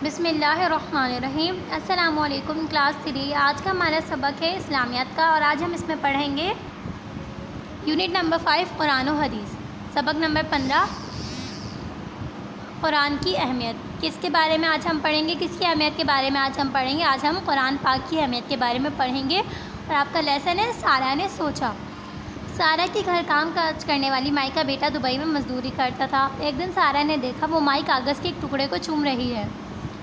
بسم اللہ الرحمن الرحیم۔ السلام علیکم کلاس 3۔ آج کا ہمارا سبق ہے اسلامیات کا، اور آج ہم اس میں پڑھیں گے یونٹ نمبر 5 قرآن و حدیث، سبق نمبر 15 قرآن کی اہمیت۔ کس کے بارے میں آج ہم پڑھیں گے؟ کس کی اہمیت کے بارے میں آج ہم پڑھیں گے؟ آج ہم قرآن پاک کی اہمیت کے بارے میں پڑھیں گے، اور آپ کا لیسن ہے سارہ نے سوچا۔ سارہ کی گھر کام کاج کرنے والی مائی کا بیٹا دبئی میں مزدوری کرتا تھا۔ ایک دن سارہ نے دیکھا وہ مائی کاغذ کے ایک ٹکڑے کو چوم رہی ہے۔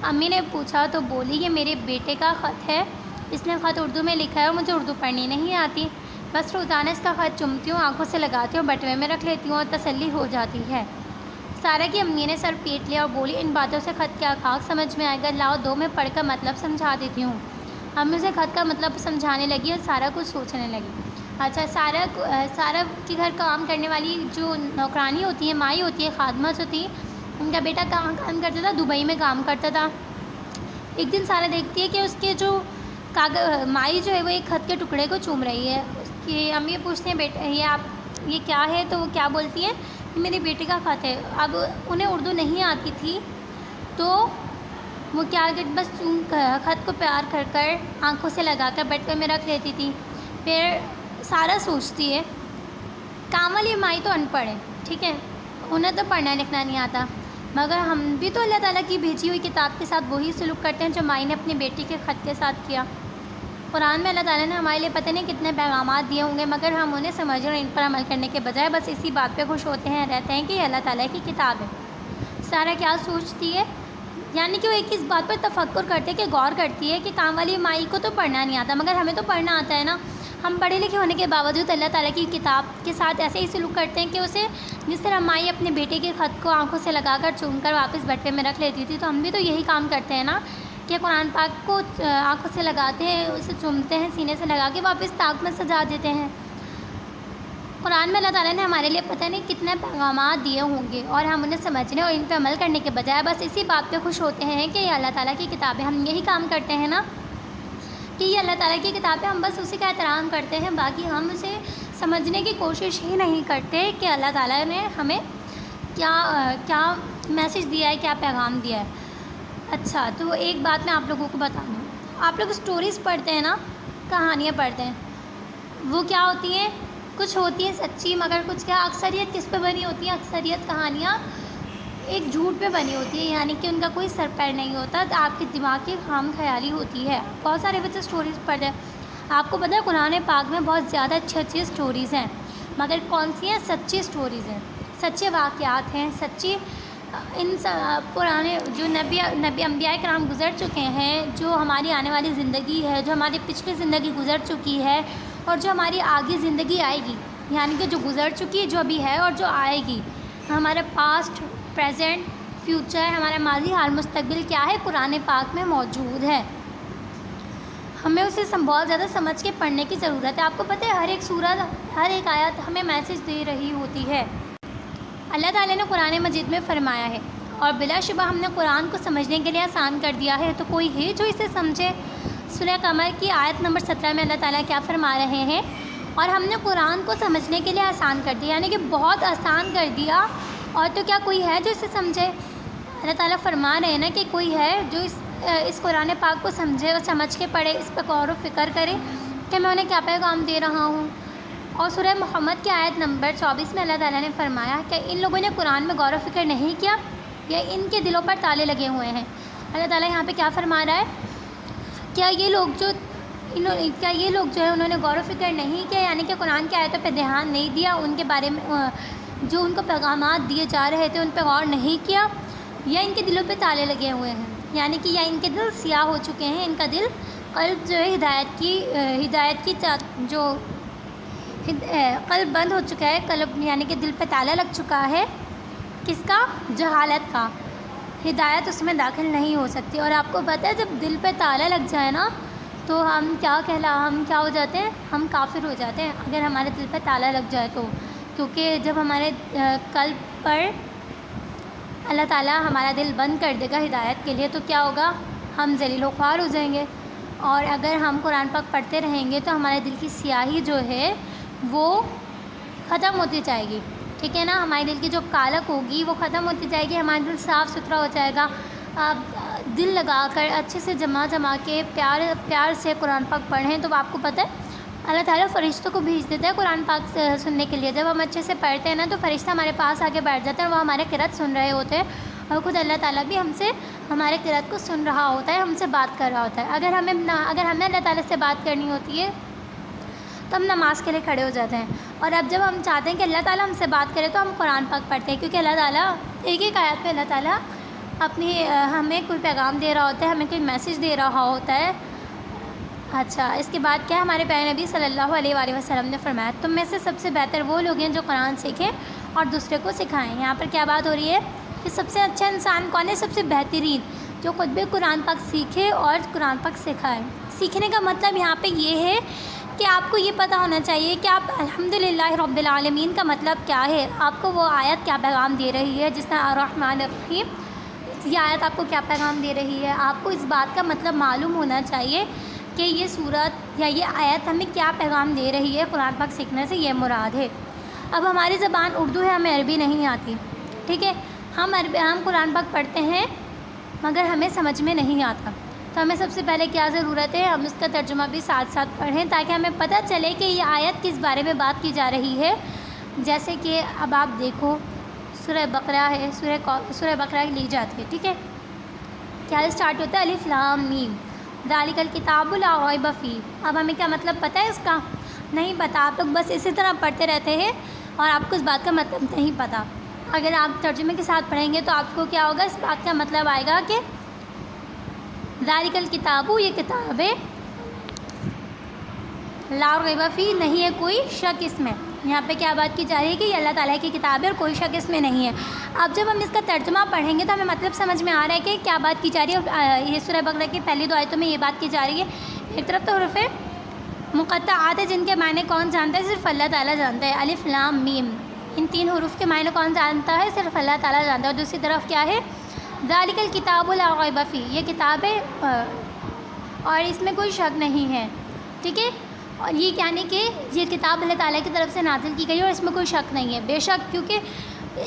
امی نے پوچھا تو بولی یہ میرے بیٹے کا خط ہے، اس نے خط اردو میں لکھا ہے اور مجھے اردو پڑھنی نہیں آتی، بس روزانہ اس کا خط چومتی ہوں، آنکھوں سے لگاتی ہوں، بٹوے میں رکھ لیتی ہوں اور تسلی ہو جاتی ہے۔ سارہ کی امی نے سر پیٹ لیا اور بولی ان باتوں سے خط کیا خاک سمجھ میں آئے گا، لاؤ دو میں پڑھ کر مطلب سمجھا دیتی ہوں۔ امی اسے خط کا مطلب سمجھانے لگی اور سارہ کچھ سوچنے لگی۔ اچھا، سارہ کے گھر کام کرنے والی جو نوکرانی ہوتی ہے، مائی ہوتی ہے، خادمہ جو تھی، ان کا بیٹا کہاں کام کرتا تھا؟ دبئی میں کام کرتا تھا۔ ایک دن سارہ دیکھتی ہے کہ اس کے جو مائی جو ہے وہ ایک خط کے ٹکڑے کو چوم رہی ہے۔ اس کی امی پوچھتے ہیں بیٹا یہ کیا ہے؟ تو وہ کیا بولتی ہے؟ یہ میرے بیٹے کا خط ہے۔ اب انہیں اردو نہیں آتی تھی تو وہ کیا بس خط کو پیار کر کر آنکھوں سے لگا کر بٹوے میں رکھ لیتی تھی۔ پھر سارہ سوچتی ہے کام والی مائی تو ان پڑھ ہے، ٹھیک ہے، انہیں تو پڑھنا لکھنا نہیں آتا، مگر ہم بھی تو اللہ تعالیٰ کی بھیجی ہوئی کتاب کے ساتھ وہی سلوک کرتے ہیں جو مائی نے اپنی بیٹی کے خط کے ساتھ کیا۔ قرآن میں اللہ تعالیٰ نے ہمارے لیے پتہ نہیں کتنے پیغامات دیے ہوں گے، مگر ہم انہیں سمجھ اور ان پر عمل کرنے کے بجائے بس اسی بات پہ خوش ہوتے ہیں رہتے ہیں کہ یہ اللہ تعالیٰ کی کتاب ہے۔ سارہ کیا سوچتی ہے؟ یعنی کہ وہ ایک اس بات پر تفکر کرتے ہیں کہ غور کرتی ہے کہ کام والی مائی کو تو پڑھنا نہیں آتا، مگر ہمیں تو پڑھنا آتا ہے نا۔ ہم پڑھے لکھے ہونے کے باوجود اللہ تعالیٰ کی کتاب کے ساتھ ایسے ہی سلوک کرتے ہیں کہ اسے جس طرح مائی اپنے بیٹے کے خط کو آنکھوں سے لگا کر چوم کر واپس بٹوے میں رکھ لیتی تھی، تو ہم بھی تو یہی کام کرتے ہیں نا کہ قرآن پاک کو آنکھوں سے لگاتے ہیں، اسے چومتے ہیں، سینے سے لگا کے واپس طاق میں سجا دیتے ہیں۔ قرآن میں اللہ تعالیٰ نے ہمارے لیے پتہ نہیں کتنے پیغامات دیے ہوں گے، اور ہم انہیں سمجھنے اور ان پہ عمل کرنے کے بجائے بس اسی بات پہ خوش ہوتے ہیں کہ یہ اللہ تعالیٰ کی کتاب ہے۔ ہم یہی کام کرتے ہیں نا کہ یہ اللہ تعالیٰ کی کتاب ہے، ہم بس اسی کا احترام کرتے ہیں، باقی ہم اسے سمجھنے کی کوشش ہی نہیں کرتے کہ اللہ تعالیٰ نے ہمیں کیا میسج دیا ہے، کیا پیغام دیا ہے۔ اچھا، تو ایک بات میں آپ لوگوں کو بتا دوں، آپ لوگ اسٹوریز پڑھتے ہیں نا، کہانیاں پڑھتے ہیں، وہ کیا ہوتی ہیں؟ کچھ ہوتی ہیں سچی، مگر کچھ کیا اکثریت کس پہ بنی ہوتی ہیں؟ اکثریت کہانیاں ایک جھوٹ پہ بنی ہوتی ہے، یعنی کہ ان کا کوئی سر پیر نہیں ہوتا، تو آپ کے دماغ کی خام خیالی ہوتی ہے۔ بہت سارے بچے اسٹوریز پڑھتے ہیں، آپ کو پتہ ہے قرآن پاک میں بہت زیادہ اچھی اسٹوریز ہیں، مگر کون سی ہیں؟ سچی اسٹوریز ہیں، سچے واقعات ہیں، سچی پرانے جو نبی انبیاء کرام گزر چکے ہیں، جو ہماری آنے والی زندگی ہے، جو ہماری پچھلی زندگی گزر چکی ہے، اور جو ہماری آگے زندگی آئے گی، یعنی کہ جو گزر چکی ہے، جو ابھی ہے اور جو آئے گی، ہمارا پاسٹ، پریزنٹ، فیوچر، ہمارا ماضی، حال، مستقبل کیا ہے؟ قرآن پاک میں موجود ہے۔ ہمیں اسے بہت زیادہ سمجھ کے پڑھنے کی ضرورت ہے۔ آپ کو پتہ ہے ہر ایک سورت، ہر ایک آیت ہمیں میسج دے رہی ہوتی ہے۔ اللہ تعالیٰ نے قرآن مجید میں فرمایا ہے، اور بلا شبہ ہم نے قرآن کو سمجھنے کے لیے آسان کر دیا ہے، تو کوئی ہے جو اسے سمجھے؟ سورہ قمر کی آیت نمبر 17 میں اللہ تعالیٰ کیا فرما رہے ہیں؟ اور ہم نے قرآن کو سمجھنے کے لیے آسان کر دیا، یعنی کہ بہت آسان کر دیا، اور تو کیا کوئی ہے جو اسے سمجھے؟ اللہ تعالیٰ فرما رہے ہیں نا کہ کوئی ہے جو اس قرآن پاک کو سمجھے اور سمجھ کے پڑھے، اس پہ غور و فکر کرے کہ میں انہیں کیا پیغام دے رہا ہوں۔ اور سورہ محمد کی آیت نمبر 24 میں اللہ تعالیٰ نے فرمایا کہ ان لوگوں نے قرآن میں غور و فکر نہیں کیا، یا ان کے دلوں پر تالے لگے ہوئے ہیں۔ اللہ تعالیٰ یہاں پہ کیا فرما رہا ہے؟ کیا یہ لوگ جو ہے انہوں نے غور و فکر نہیں کیا، یعنی کہ قرآن کی آیتوں پہ دھیان نہیں دیا، ان کے بارے میں جو ان کو پیغامات دیے جا رہے تھے ان پہ غور نہیں کیا، یا ان کے دلوں پہ تالے لگے ہوئے ہیں، یعنی کہ یا ان کے دل سیاہ ہو چکے ہیں، ان کا دل قلب جو ہے ہدایت کی جو قلب بند ہو چکا ہے، قلب یعنی کہ دل پہ تالا لگ چکا ہے، کس کا؟ جہالت کا، ہدایت اس میں داخل نہیں ہو سکتی۔ اور آپ کو پتہ ہے جب دل پہ تالا لگ جائے نا تو ہم کیا ہو جاتے ہیں؟ ہم کافر ہو جاتے ہیں، اگر ہمارے دل پہ تالا لگ جائے تو، کیونکہ جب ہمارے قلب پر اللہ تعالیٰ ہمارا دل بند کر دے گا ہدایت کے لیے، تو کیا ہوگا؟ ہم ذلیل و خوار ہو جائیں گے، اور اگر ہم قرآن پاک پڑھتے رہیں گے تو ہمارے دل کی سیاہی جو ہے وہ ختم ہوتی جائے گی، ٹھیک ہے نا، ہمارے دل کی جو کالک ہوگی وہ ختم ہوتی جائے گی، ہمارا دل صاف ستھرا ہو جائے گا۔ دل لگا کر اچھے سے جما کے پیار سے قرآن پاک پڑھیں تو آپ کو پتہ ہے اللہ تعالیٰ فرشتوں کو بھیج دیتا ہے قرآن پاک سننے کے لیے. جب ہم اچھے سے پڑھتے ہیں نا تو فرشتہ ہمارے پاس آ کے بیٹھ جاتا ہے اور وہ ہمارے قرأت سن رہے ہوتے ہیں اور خود اللہ تعالیٰ بھی ہمارے قرأت کو سن رہا ہوتا ہے, ہم سے بات کر رہا ہوتا ہے. اگر ہمیں اللہ تعالیٰ سے بات کرنی ہوتی ہے تو ہم نماز کے لیے کھڑے ہو جاتے ہیں, اور اب جب ہم چاہتے ہیں کہ اللہ تعالیٰ ہم سے بات کرے تو ہم قرآن پاک پڑھتے ہیں, کیونکہ اللہ تعالیٰ ایک آیت پہ اللہ تعالیٰ ہمیں کوئی پیغام دے رہا ہوتا ہے, ہمیں کوئی میسیج دے رہا ہوتا ہے. اچھا, اس کے بعد کیا ہمارے پیارے نبی صلی اللہ علیہ وآلہ وسلم نے فرمایا تم میں سے سب سے بہتر وہ لوگ ہیں جو قرآن سیکھیں اور دوسرے کو سکھائیں. یہاں پر کیا بات ہو رہی ہے کہ سب سے اچھا انسان کون ہے؟ سب سے بہترین جو خود بھی قرآن پاک سیکھے اور قرآن پاک سکھائے. سیکھنے کا مطلب یہاں پہ یہ ہے کہ آپ کو یہ پتہ ہونا چاہیے کہ آپ الحمدللہ رب العالمین کا مطلب کیا ہے, آپ کو وہ آیت کیا پیغام دے رہی ہے, جس طرح الرحمن الرحیم, یہ آیت آپ کو کیا پیغام دے رہی ہے. آپ کو اس بات کا مطلب معلوم ہونا چاہیے کہ یہ صورت یا یہ آیت ہمیں کیا پیغام دے رہی ہے. قرآن پاک سیکھنے سے یہ مراد ہے. اب ہماری زبان اردو ہے, ہمیں عربی نہیں آتی, ٹھیک ہے, ہم قرآن پاک پڑھتے ہیں مگر ہمیں سمجھ میں نہیں آتا, تو ہمیں سب سے پہلے کیا ضرورت ہے, ہم اس کا ترجمہ بھی ساتھ ساتھ پڑھیں تاکہ ہمیں پتہ چلے کہ یہ آیت کس بارے میں بات کی جا رہی ہے. جیسے کہ اب آپ دیکھو سورہ بقرہ ہے, سورہ بقرہ لی جاتی ہے, ٹھیک ہے, کیا اسٹارٹ ہوتا ہے الف لام میم ذالک الکتاب لا ریب فیہ. اب ہمیں کیا مطلب پتہ ہے اس کا؟ نہیں پتہ. آپ لوگ بس اسی طرح پڑھتے رہتے ہیں اور آپ کو اس بات کا مطلب نہیں پتہ. اگر آپ ترجمے کے ساتھ پڑھیں گے تو آپ کو کیا ہوگا, اس بات کا مطلب آئے گا کہ ذالک الکتاب, یہ کتاب ہے, لا ریب فیہ, نہیں ہے کوئی شک اس میں. یہاں پہ کیا بات کی جا رہی ہے کہ یہ اللہ تعالیٰ کی کتاب ہے اور کوئی شک اس میں نہیں ہے. اب جب ہم اس کا ترجمہ پڑھیں گے تو ہمیں مطلب سمجھ میں آ رہا ہے کہ کیا بات کی جا رہی ہے. یہ سورہ بقرہ کی پہلی 2 آیتوں میں یہ بات کی جا رہی ہے. ایک طرف تو حروف مقطعات ہے جن کے معنی کون جانتا ہے؟ صرف اللہ تعالیٰ جانتا ہے. الف لام میم, ان 3 حروف کے معنی کون جانتا ہے؟ صرف اللہ تعالیٰ جانتا ہے. اور دوسری طرف کیا ہے؟ ذالک الکتاب لا ریب فیہ, یہ کتاب ہے اور اس میں کوئی شک نہیں ہے, ٹھیک ہے. اور یہ یعنی کہ یہ کتاب اللہ تعالیٰ کی طرف سے نازل کی گئی ہے اور اس میں کوئی شک نہیں ہے. بے شک, کیونکہ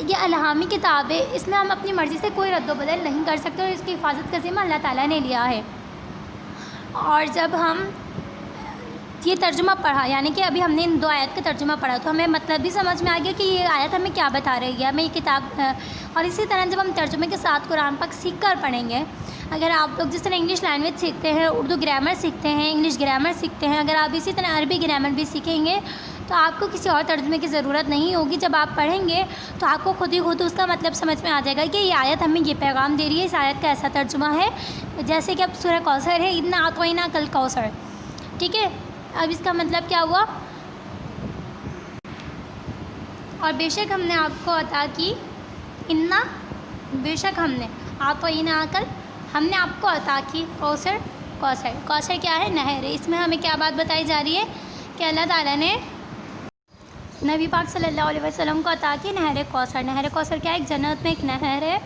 یہ الہامی کتاب ہے, اس میں ہم اپنی مرضی سے کوئی رد و بدل نہیں کر سکتے اور اس کی حفاظت کا ذمہ اللہ تعالیٰ نے لیا ہے. اور جب ہم یہ ترجمہ پڑھا, یعنی کہ ابھی ہم نے ان 2 آیت کا ترجمہ پڑھا, تو ہمیں مطلب بھی سمجھ میں آ گیا کہ یہ آیت ہمیں کیا بتا رہی ہے, ہمیں یہ کتاب. اور اسی طرح جب ہم ترجمے کے ساتھ قرآن پاک سیکھ کر پڑھیں گے, اگر آپ لوگ جس طرح انگلش لینگویج سیکھتے ہیں, اردو گرامر سیکھتے ہیں, انگلش گرامر سیکھتے ہیں, اگر آپ اسی طرح عربی گرامر بھی سیکھیں گے تو آپ کو کسی اور ترجمے کی ضرورت نہیں ہوگی. جب آپ پڑھیں گے تو آپ کو خود ہی خود اس کا مطلب سمجھ میں آ جائے گا کہ یہ آیت ہمیں یہ پیغام دے رہی ہے, اس آیت کا ایسا ترجمہ ہے. جیسے کہ اب سورہ کوثر ہے, انا اعطیناک الکوثر, ٹھیک ہے. اب اس کا مطلب کیا ہوا؟ اور بے شک ہم نے آپ کو عطا کی, انا, بے شک ہم نے, اعطیناک, ہم نے آپ کو عطا کی کوثر. کوثر کیا ہے؟ نہر ہے. اس میں ہمیں کیا بات بتائی جا رہی ہے کہ اللہ تعالیٰ نے نبی پاک صلی اللہ علیہ وسلم کو عطا کی نہر کوثر. نہر کوثر کیا ہے؟ ایک جنت میں ایک نہر ہے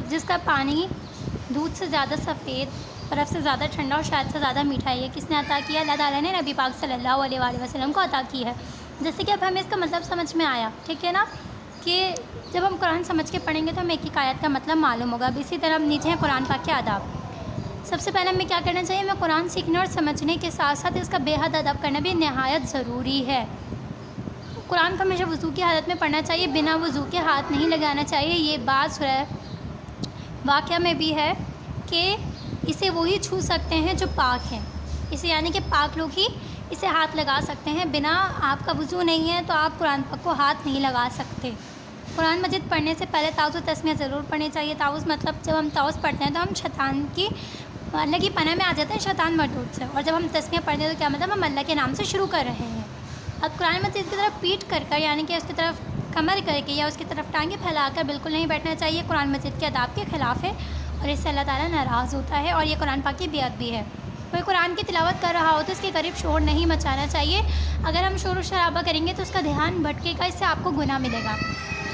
جس کا پانی دودھ سے زیادہ سفید, برف سے زیادہ ٹھنڈا اور شہد سے زیادہ میٹھا ہے. کس نے عطا کیا؟ اللہ تعالیٰ نے نبی پاک صلی اللہ علیہ وآلہ وسلم کو عطا کی ہے. جیسے کہ اب ہمیں اس کا مطلب سمجھ میں آیا, ٹھیک ہے نا, کہ جب ہم قرآن سمجھ کے پڑھیں گے تو ہمیں ایک آیت کا مطلب معلوم ہوگا. اب اسی طرح ہم نیچے ہیں قرآن پاک کے آداب. سب سے پہلے ہمیں کیا کرنا چاہیے؟ ہمیں قرآن سیکھنے اور سمجھنے کے ساتھ ساتھ اس کا بے حد ادب کرنا بھی نہایت ضروری ہے. قرآن کو ہمیشہ وضو کی حالت میں پڑھنا چاہیے, بنا وضو کے ہاتھ نہیں لگانا چاہیے. یہ بات سورہ واقعہ میں بھی ہے کہ اسے وہی چھو سکتے ہیں جو پاک ہیں. اسے یعنی کہ پاک لوگ ہی اسے ہاتھ لگا سکتے ہیں. بنا آپ کا وضو نہیں ہے تو آپ قرآن پاک کو ہاتھ نہیں لگا سکتے. قرآن مجید پڑھنے سے پہلے تعوذ و تسمیہ ضرور پڑھنی چاہیے. تعوذ مطلب جب ہم تعوذ پڑھتے ہیں تو ہم شیطان کی, اللہ کی پناہ میں آ جاتے ہیں شیطان مردود سے. اور جب ہم تسمیہ پڑھتے ہیں تو کیا مطلب ہم اللہ کے نام سے شروع کر رہے ہیں. اب قرآن مجید کی طرف پیٹ کر یعنی کہ اس کی طرف کمر کر کے یا اس کی طرف ٹانگیں پھیلا کر بالکل نہیں بیٹھنا چاہیے. قرآن مجید کے آداب کے خلاف ہے اور اس سے اللہ تعالیٰ ناراض ہوتا ہے, اور یہ قرآن پاک کی بیعت بھی ہے. کوئی قرآن کی تلاوت کر رہا ہو تو اس کے قریب شور نہیں مچانا چاہیے. اگر ہم شور و شرابہ کریں گے تو اس کا دھیان بھٹکے گا, اس سے آپ کو گناہ ملے گا.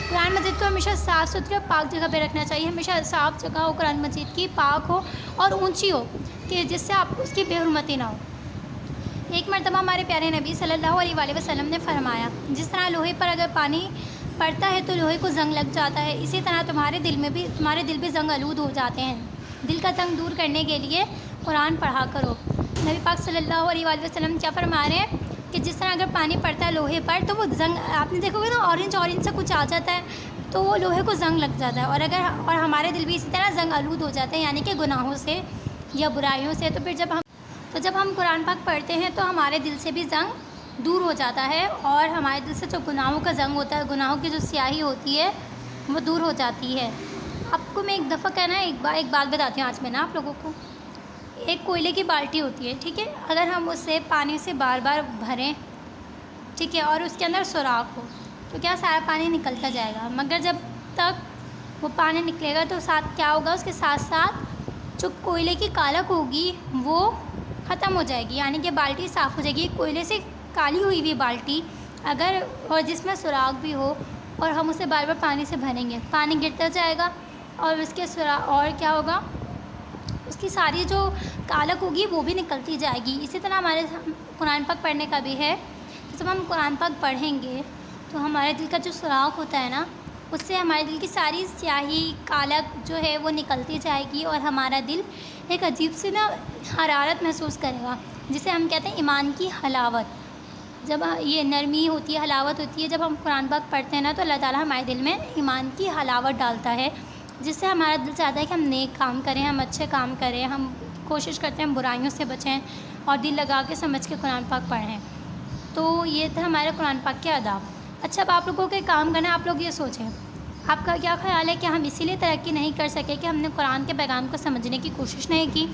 قرآن مجید کو ہمیشہ صاف ستھری اور پاک جگہ پہ رکھنا چاہیے. ہمیشہ صاف جگہ ہو قرآن مجید کی, پاک ہو اور اونچی ہو کہ جس سے آپ اس کی بے حرمتی نہ ہو. ایک مرتبہ ہمارے پیارے نبی صلی اللہ علیہ وآلہ وسلم نے فرمایا, جس طرح لوہے پر اگر پانی پڑتا ہے تو لوہے کو زنگ لگ جاتا ہے, اسی طرح تمہارے دل بھی زنگ آلود ہو جاتے ہیں. دل کا زنگ دور کرنے کے لیے قرآن پڑھا کرو۔ نبی پاک صلی اللہ علیہ وآلہ وسلم کیا فرما رہے ہیں کہ جس طرح اگر پانی پڑتا ہے لوہے پر تو وہ زنگ، آپ نے دیکھو گے نا اورنج سے کچھ آ جاتا ہے تو وہ لوہے کو زنگ لگ جاتا ہے، اور ہمارے دل بھی اسی طرح زنگ آلود ہو جاتے ہیں، یعنی کہ گناہوں سے یا برائیوں سے۔ تو پھر جب ہم قرآن پاک پڑھتے ہیں تو ہمارے دل سے بھی زنگ دور ہو جاتا ہے، اور ہمارے دل سے جو گناہوں کا زنگ ہوتا ہے، گناہوں کی جو سیاہی ہوتی ہے وہ دور ہو جاتی ہے۔ آپ کو میں ایک دفعہ کہنا ایک بات بتاتی ہوں آج میں نا آپ لوگوں کو۔ ایک کوئلے کی بالٹی ہوتی ہے، ٹھیک ہے، اگر ہم اسے پانی سے بار بار بھریں، ٹھیک ہے، اور اس کے اندر سوراخ ہو تو کیا سارا پانی نکلتا جائے گا، مگر جب تک وہ پانی نکلے گا تو ساتھ کیا ہوگا، اس کے ساتھ ساتھ جو کوئلے کی کالک ہوگی وہ ختم ہو جائے گی، یعنی کہ بالٹی صاف ہو جائے گی۔ کوئلے سے کالی ہوئی ہوئی بالٹی اگر اور جس میں سوراخ بھی ہو اور ہم اسے بار بار پانی سے بھریں گے، پانی گرتا جائے گا اور اس کے اور کیا ہوگا، اس کی ساری جو کالک ہوگی وہ بھی نکلتی جائے گی۔ اسی طرح ہمارے قرآن پاک پڑھنے کا بھی ہے کہ جب ہم قرآن پاک پڑھیں گے تو ہمارے دل کا جو سوراخ ہوتا ہے نا، اس سے ہمارے دل کی ساری سیاہی کالک جو ہے وہ نکلتی جائے گی، اور ہمارا دل ایک عجیب سی نا حرارت محسوس کرے گا، جسے ہم کہتے ہیں ایمان کی حلاوت۔ جب یہ نرمی ہوتی ہے، حلاوت ہوتی ہے، جب ہم قرآن پاک پڑھتے ہیں نا تو اللہ تعالیٰ ہمارے دل میں ایمان کی حلاوت ڈالتا ہے، جس سے ہمارا دل چاہتا ہے کہ ہم نیک کام کریں، ہم اچھے کام کریں، ہم کوشش کرتے ہیں ہم برائیوں سے بچیں اور دل لگا کے سمجھ کے قرآن پاک پڑھیں۔ تو یہ تھا ہمارے قرآن پاک کے آداب۔ اچھا، اب آپ لوگوں کے کام کرنا ہے، آپ لوگ یہ سوچیں آپ کا کیا خیال ہے کہ ہم اسی لیے ترقی نہیں کر سکے کہ ہم نے قرآن کے پیغام کو سمجھنے کی کوشش نہیں کی؟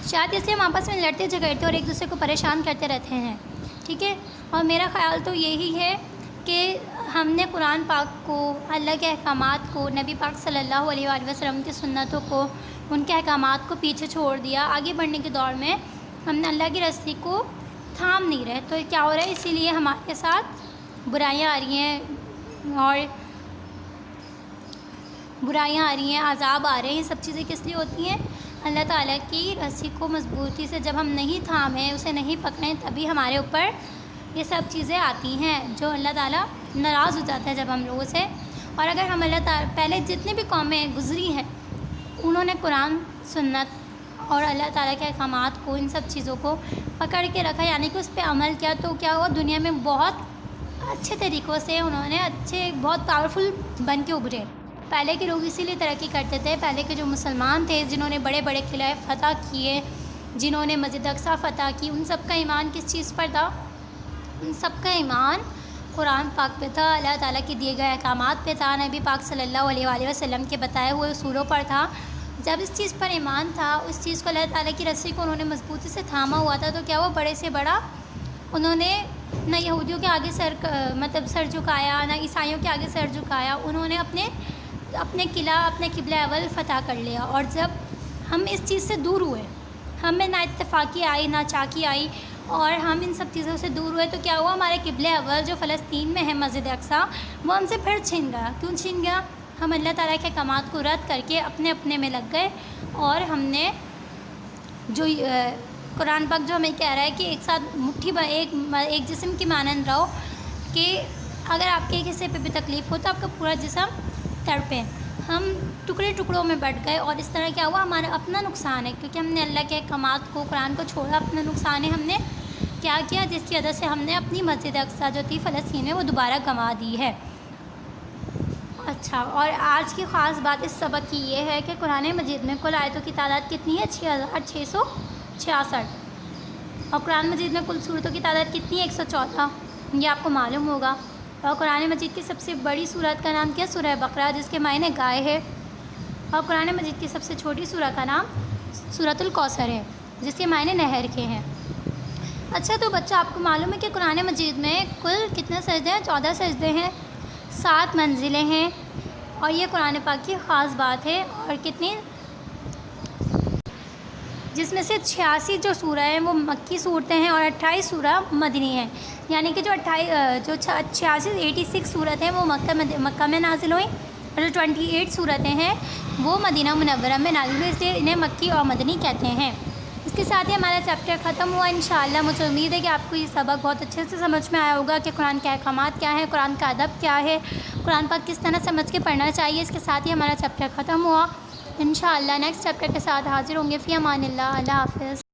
شاید اس لیے ہم آپس میں لڑتے جھگڑتے اور ایک دوسرے کو پریشان کرتے رہتے ہیں، ٹھیک ہے۔ اور میرا خیال تو یہی ہے کہ ہم نے قرآن پاک کو، اللہ کے احکامات کو، نبی پاک صلی اللہ علیہ وآلہ وسلم کی سنتوں کو، ان کے احکامات کو پیچھے چھوڑ دیا۔ آگے بڑھنے کے دور میں ہم نے اللہ کی رسی کو تھام نہیں رہے، تو کیا ہو رہا ہے، اسی لیے ہمارے ساتھ برائیاں آ رہی ہیں عذاب آ رہے ہیں۔ یہ سب چیزیں کس لیے ہوتی ہیں؟ اللہ تعالیٰ کی رسی کو مضبوطی سے جب ہم نہیں تھامیں، اسے نہیں پکڑیں، تبھی ہمارے اوپر یہ سب چیزیں آتی ہیں، جو اللہ تعالیٰ ناراض ہو جاتا ہے جب ہم لوگوں سے۔ اور اگر ہم اللہ تعالیٰ پہلے جتنی بھی قومیں گزری ہیں انہوں نے قرآن، سنت اور اللہ تعالیٰ کے احکامات کو، ان سب چیزوں کو پکڑ کے رکھا، یعنی کہ اس پہ عمل کیا، تو کیا ہوا، دنیا میں بہت اچھے طریقوں سے انہوں نے بہت پاورفل بن کے ابھرے۔ پہلے کے لوگ اسی لیے ترقی کرتے تھے، پہلے کے جو مسلمان تھے جنہوں نے بڑے بڑے قلعے فتح کیے، جنہوں نے مسجد اقصیٰ فتح کی، ان سب کا ایمان کس چیز پر تھا؟ ان سب کا ایمان قرآن پاک پہ تھا، اللہ تعالیٰ کے دیے گئے احکامات پہ تھا، نبی پاک صلی اللہ علیہ وآلہ وسلم کے بتائے ہوئے اصولوں پر تھا۔ جب اس چیز پر ایمان تھا، اس چیز کو، اللہ تعالیٰ کی رسی کو انہوں نے مضبوطی سے تھاما ہوا تھا، تو کیا وہ بڑے سے بڑا انہوں نے نہ یہودیوں کے آگے سر جھکایا، نہ عیسائیوں کے آگے سر جھکایا، انہوں نے اپنے قلعہ، اپنے قبلہ اول فتح کر لیا۔ اور جب ہم اس چیز سے دور ہوئے، ہمیں نہ اتفاقی آئی، نہ چاکی آئی، اور ہم ان سب چیزوں سے دور ہوئے، تو کیا ہوا، ہمارے قبلہ اول جو فلسطین میں ہے مسجد اقصیٰ، وہ ہم سے پھر چھن گیا۔ کیوں چھن گیا؟ ہم اللہ تعالیٰ کے احکامات کو رد کر کے اپنے میں لگ گئے، اور ہم نے جو قرآن پاک جو ہمیں کہہ رہا ہے کہ ایک ساتھ ایک جسم کی مانند رہو، کہ اگر آپ کے ایک حصے پہ بھی تکلیف ہو تو آپ کا پورا جسم تڑپے۔ ہم ٹکڑوں میں بٹ گئے، اور اس طرح کیا ہوا، ہمارا اپنا نقصان ہے، کیونکہ ہم نے اللہ کے احکامات کو، قرآن کو چھوڑا، اپنا نقصان ہے۔ ہم نے کیا کیا، جس کی وجہ سے ہم نے اپنی مسجد اقصیٰ جو تھی فلسطین میں، وہ دوبارہ گنوا دی ہے۔ اچھا، اور آج کی خاص بات اس سبق کی یہ ہے کہ قرآن مجید میں کل آیتوں کی تعداد کتنی ہے؟ 6666، اور قرآن مجید میں کل سورتوں کی تعداد کتنی ہے؟ 114، یہ آپ کو معلوم ہوگا۔ اور قرآن مجید کی سب سے بڑی سورت کا نام کیا؟ سورہ بقرہ، جس کے معنی گائے ہے۔ اور قرآن مجید کی سب سے چھوٹی سورہ کا نام سورۃ الکوثر ہے، جس کے معنی نہر کے ہیں۔ اچھا، تو بچہ آپ کو معلوم ہے کہ قرآن مجید میں کل کتنے سجدے ہیں؟ 14 سجدے ہیں، 7 منزلیں ہیں، اور یہ قرآن پاک کی خاص بات ہے۔ اور کتنی، جس میں سے 86 جو سورہ ہیں وہ مکی صورتیں ہیں، اور 28 سورہ مدنی ہیں، یعنی کہ جو 86 صورت ہیں وہ مکہ میں نازل ہوئیں، اور جو 28 صورتیں ہیں وہ مدینہ منورہ میں نازل ہوئی، اس لیے انہیں مکی اور مدنی کہتے ہیں۔ اس کے ساتھ ہی ہمارا چیپٹر ختم ہوا انشاءاللہ۔ مجھے امید ہے کہ آپ کو یہ سبق بہت اچھے سے سمجھ میں آیا ہوگا کہ قرآن کے احکامات کیا ہیں، قرآن کا ادب کیا ہے، قرآن پاک کس طرح سمجھ کے پڑھنا چاہیے۔ اس کے ساتھ ہی ہمارا چیپٹر ختم ہوا۔ انشاءاللہ نیکسٹ چیپٹر کے ساتھ حاضر ہوں گے. فی امان اللہ. اللہ حافظ.